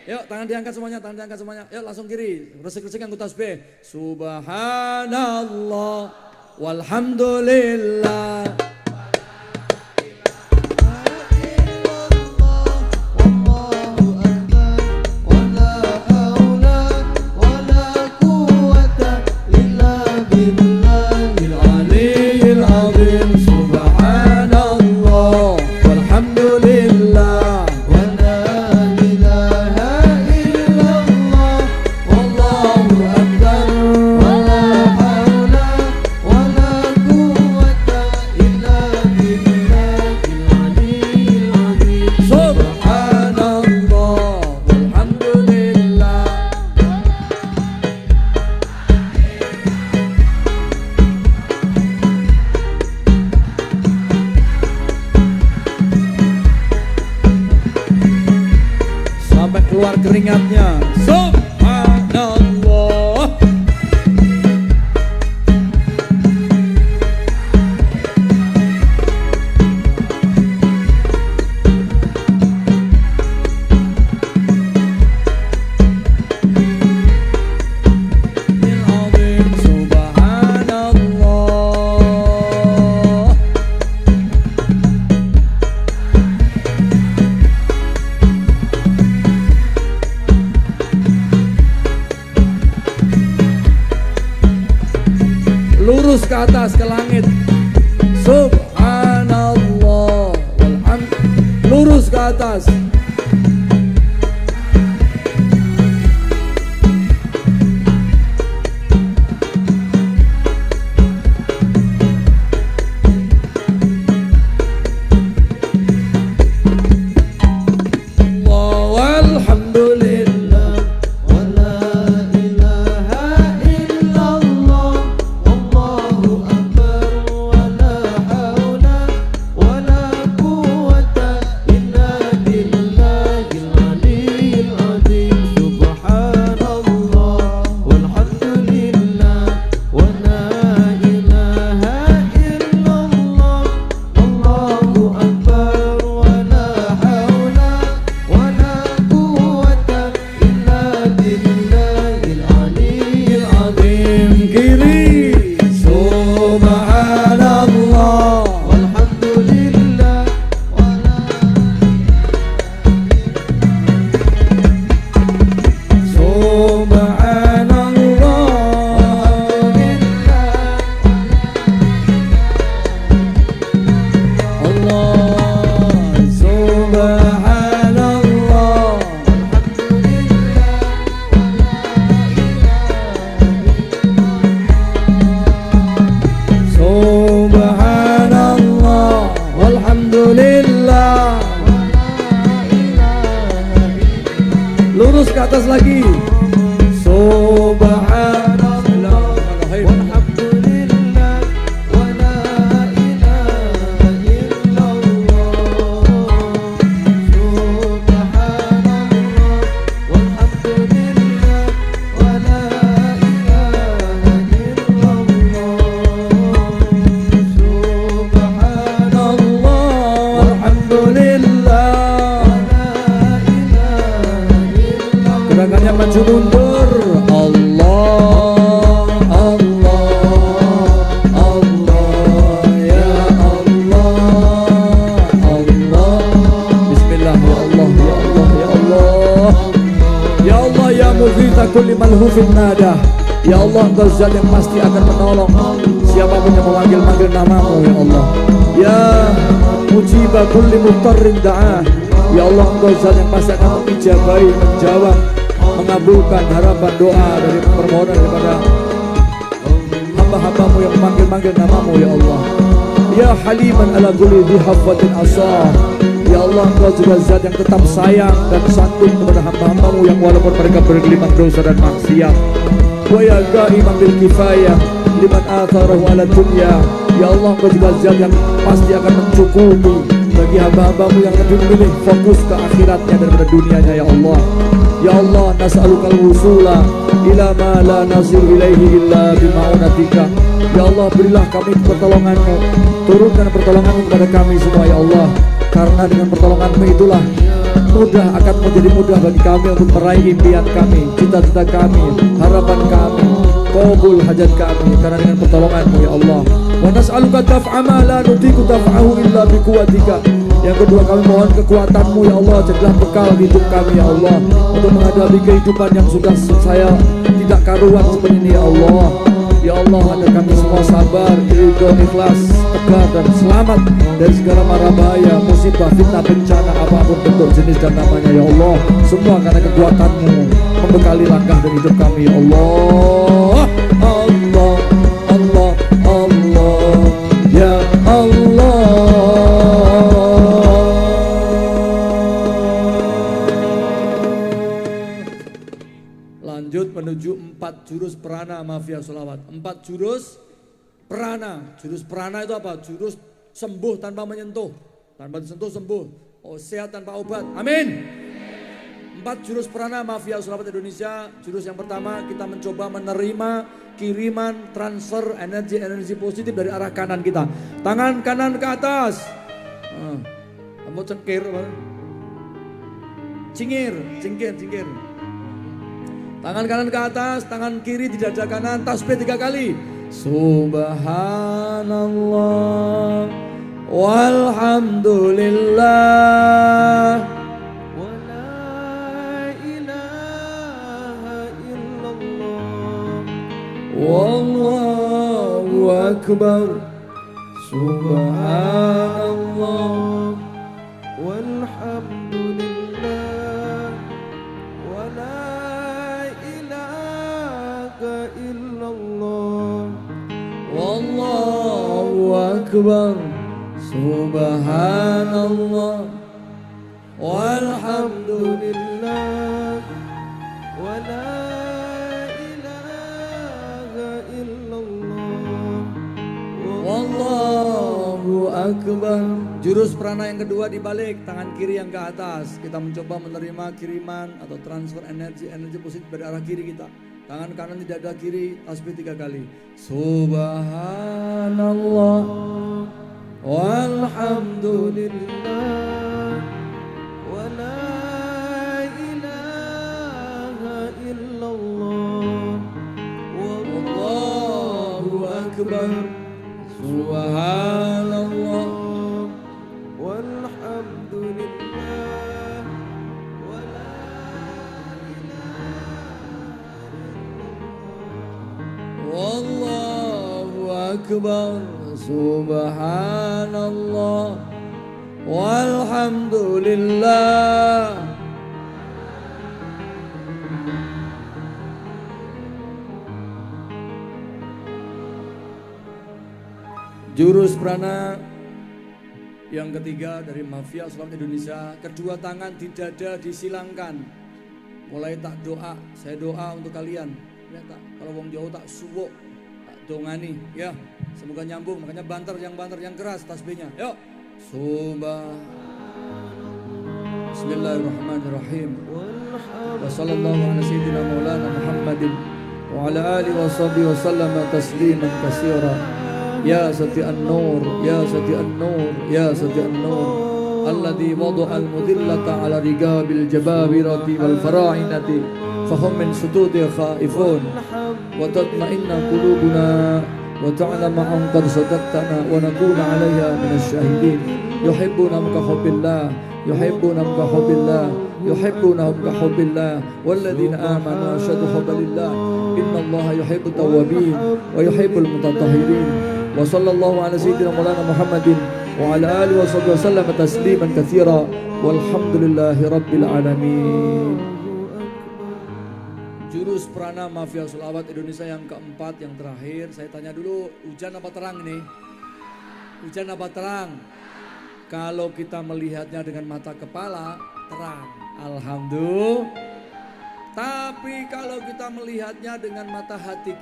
Yuk, tangan diangkat semuanya, tangan diangkat semuanya. Yuk, langsung kiri. Resik-resik yang tasbih. Subhanallah walhamdulillah. Keluar keringatnya. Subhanallah. Lurus ke atas ke langit. Subhanallah walhamdulillah. Lurus ke atas. Lurus ke atas lagi. Subhanallah walhamdulillah wa la ilaha illallah. Subhanallah walhamdulillah wa la ilaha illallah. Subhanallah walhamdulillah. Gerakannya maju mundur. Allah, Allah, Allah, ya Allah, Allah. Bismillah, ya Allah, ya Allah, ya Allah. Ya Allah, ya mughitha kulli malhufin nada. Ya Allah, Engkau zat yang pasti akan menolong siapapun yang memanggil-manggil namamu, ya Allah. Ya mujibah kulli mutarrin da'ah. Ya Allah, Engkau zat yang pasti akan mengijabahi, menjawab, mengabulkan harapan doa dari permohonan daripada hamba-hambamu yang memanggil-manggil namamu, ya Allah. Ya haliman ala kulli dhi haffatin asah. Ya Allah, Engkau juga zat yang tetap sayang dan santun kepada hamba-hambamu yang walaupun mereka bergelimang dosa dan maksiat. Wa ya qa'iman bil kifayah liman atharahu ala dunya. Ya Allah, Engkau juga zat yang pasti akan mencukupi bagi hamba-hambamu yang lebih memilih fokus ke akhiratnya daripada dunianya, ya Allah. Ya Allah, nas'alukal wusula ila ma la nasir ilaihi illa bima'unatika. Ya Allah, berilah kami pertolongan-Mu, turunkan pertolongan-Mu kepada kami semua, ya Allah. Karena dengan pertolongan-Mu itulah mudah akan menjadi mudah bagi kami untuk meraih impian kami, cita-cita kami, harapan kami. Qabul hajat kami karena dengan pertolongan-Mu ya Allah. Wa nas'aluka daf'a ma la nutiku daf'ahu illa bi quwwatika. Yang kedua, kami mohon kekuatan-Mu ya Allah, jadilah bekal hidup kami ya Allah, untuk menghadapi kehidupan yang sudah saya tidak karuan seperti ini ya Allah. Ya Allah, agar kami semua sabar, ridho, ikhlas, tegar dan selamat dari segala mara bahaya, musibah, fitnah, bencana apapun bentuk, jenis dan namanya ya Allah. Semua karena kekuatan-Mu membekali langkah dan hidup kami ya Allah. Allah, Allah, Allah, ya Allah. Lanjut menuju 4 jurus prana mafia sholawat. 4 jurus prana. Jurus prana itu apa? Jurus sembuh tanpa menyentuh. Tanpa disentuh sembuh. Oh, sehat tanpa obat. Amin. 4 jurus prana mafia sholawat Indonesia. Jurus yang pertama, kita mencoba menerima kiriman transfer energi positif dari arah kanan kita. Tangan kanan ke atas. Kamu cengkir. Cingkir. Tangan kanan ke atas, tangan kiri di dada kanan, tasbih 3 kali. Subhanallah walhamdulillah wa la ilaha illallah wallahu akbar. Subhanallah walhamdulillah wa la ilaha illallah wallahu akbar. Subhanallah walhamdulillah wa la ilaha illallah wallahu akbar. Jurus prana yang kedua dibalik, tangan kiri yang ke atas. Kita mencoba menerima kiriman atau transfer energi positif dari arah kiri kita. Tangan kanan di dada kiri, tasbih 3 kali. Subhanallah walhamdulillah wa la ilaha illallah wallahu akbar. Subhanallah walhamdulillah wa la ilaha illallah wallahu akbar. Subhanallah walhamdulillah. Jurus prana yang ketiga dari mafia sholawat Indonesia. Kedua tangan di dada disilangkan. Mulai tak doa, saya doa untuk kalian. Ya, tak, kalau wong Jawa tak suwuk, tak dongani ya. Semoga nyambung, makanya banter yang keras tasbihnya. Yuk. Bismillahirrahmanirrahim. Wa sallallahu ala sayyidina maulana Muhammadin wa ala alihi wa sahbihi wa sallama tasliman katsira. Ya sati'an nur, ya sati'an nur, ya sati'an nur. Alladhi wada'a al-mudillata ala rigabil jababirati wal fara'inati fahum min sududi khaifun wa tatma'inna qulubuna wa ta'lama an qad sadaqtana wa nakuna 'alayha min asy-syahidin. Yuhibbunahum ka hubbillah, yuhibbunahum ka hubbillah, yuhibbunahum ka hubbillah walladzina amanu asyaddu hubbillah. Innallaha yuhibbut tawwabin wa yuhibbul mutatahhirin. Wa sallallahu ala sayyidina maulana Muhammadin wa ala alihi wa sahbihi wasallam tasliman katsira walhamdulillahi rabbil alamin. Jurus prana mafia sholawat Indonesia yang keempat, yang terakhir. Saya tanya dulu, hujan apa terang ini? Hujan apa terang? Kalau kita melihatnya dengan mata kepala, terang. Alhamdulillah. Tapi kalau kita melihatnya dengan mata hati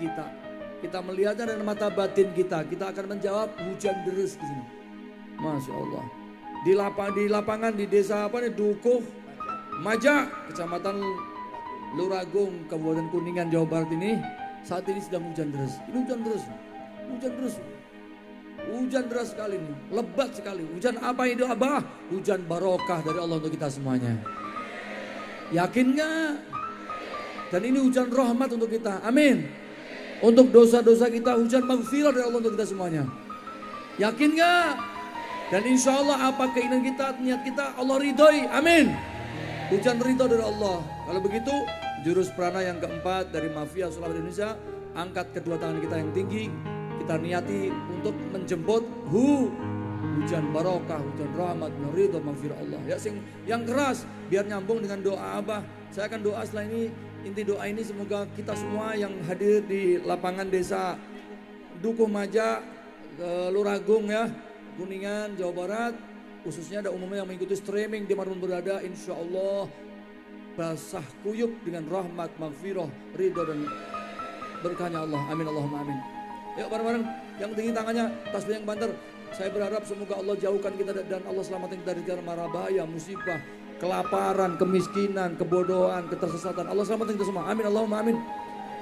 kita melihatnya dengan mata batin kita akan menjawab hujan deras di sini. Masya Allah. Di lapangan di desa apa nih, Dukuh Majak, Kecamatan Luragung, Kabupaten Kuningan, Jawa Barat ini saat ini sedang hujan deras. Ini hujan deras sekali nih, lebat sekali. Hujan apa itu Abah? Hujan barokah dari Allah untuk kita semuanya. Yakin nggak? Dan ini hujan rahmat untuk kita. Amin. Untuk dosa-dosa kita hujan maghfirah dari Allah untuk kita semuanya. Yakin nggak? Dan insya Allah apa keinginan kita, niat kita Allah ridhoi. Amin. Hujan ridho dari Allah. Kalau begitu jurus prana yang keempat dari Mafia Sulawesi Indonesia, angkat kedua tangan kita yang tinggi. Kita niati untuk menjemput hujan barokah, hujan rahmat, ridho, maghfirah Allah. Ya, yang keras biar nyambung dengan doa Abah. Saya akan doa setelah ini. Inti doa ini semoga kita semua yang hadir di lapangan desa Dukuh Maja, Luragung ya, Kuningan, Jawa Barat, khususnya ada umumnya yang mengikuti streaming di Marun berada, insya Allah basah kuyup dengan rahmat, maghfirah, ridho dan berkahnya Allah. Amin Allahumma amin. Yuk bareng-bareng yang tinggi tangannya, tasbih yang banter. Saya berharap semoga Allah jauhkan kita dan Allah selamatkan kita dari mara bahaya, musibah, kelaparan, kemiskinan, kebodohan, ketersesatan. Allah selamatkan kita semua. Amin Allahumma amin.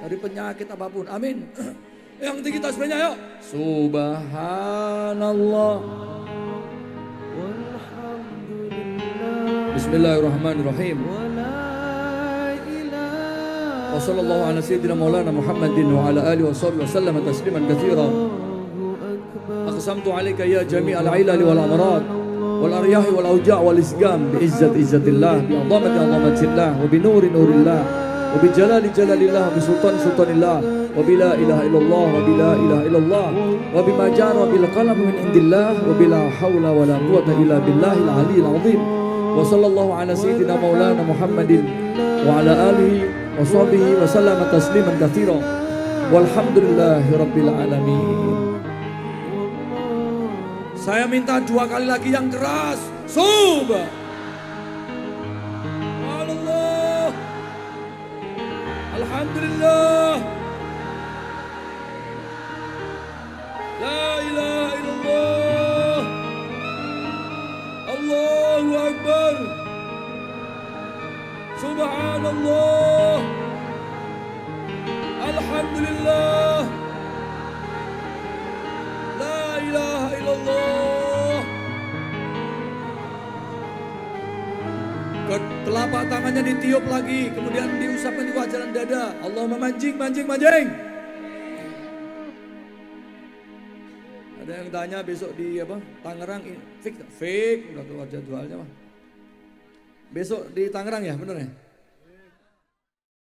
Dari penyakit apapun. Amin. Yang tinggi tasbihnya yuk. Subhanallah. Bismillahirrahmanirrahim. Wa sallallahu ala sayyidina maulana Muhammadin wa ala alihi wa sahbihi wa sallama tasliman katsira. Aqsamtu alayka ya jami'al ilal wal amrad wal aryahi wal auja' wal isgam bi izzatillah bi azamatillah wa bi nurillah wa bi jalalillah bi sultanillah wa bi la ilaha illallah wa bi la ilaha illallah wa bi ma jara bil qalam min indillah wa bi la haula wa la quwwata illa billahil aliyyil azim. Wa sallallahu ala sayyidina maulana Muhammadin wa ala alihi wa sahbihi wa sallama tasliman katsira. Walhamdulillahi rabbil alamin. Saya minta 2 kali lagi yang keras. Subhanallah. Alhamdulillah. La ilaha illallah. Allahu Akbar. Subhanallah. Alhamdulillah. La ilaha illallah. Telapak tangannya ditiup lagi, kemudian diusapkan di wajah dan dada. Allah memancing. Ada yang tanya besok di apa? Tangerang fake, udah keluar jadwalnya mah. Besok di Tangerang ya, bener ya?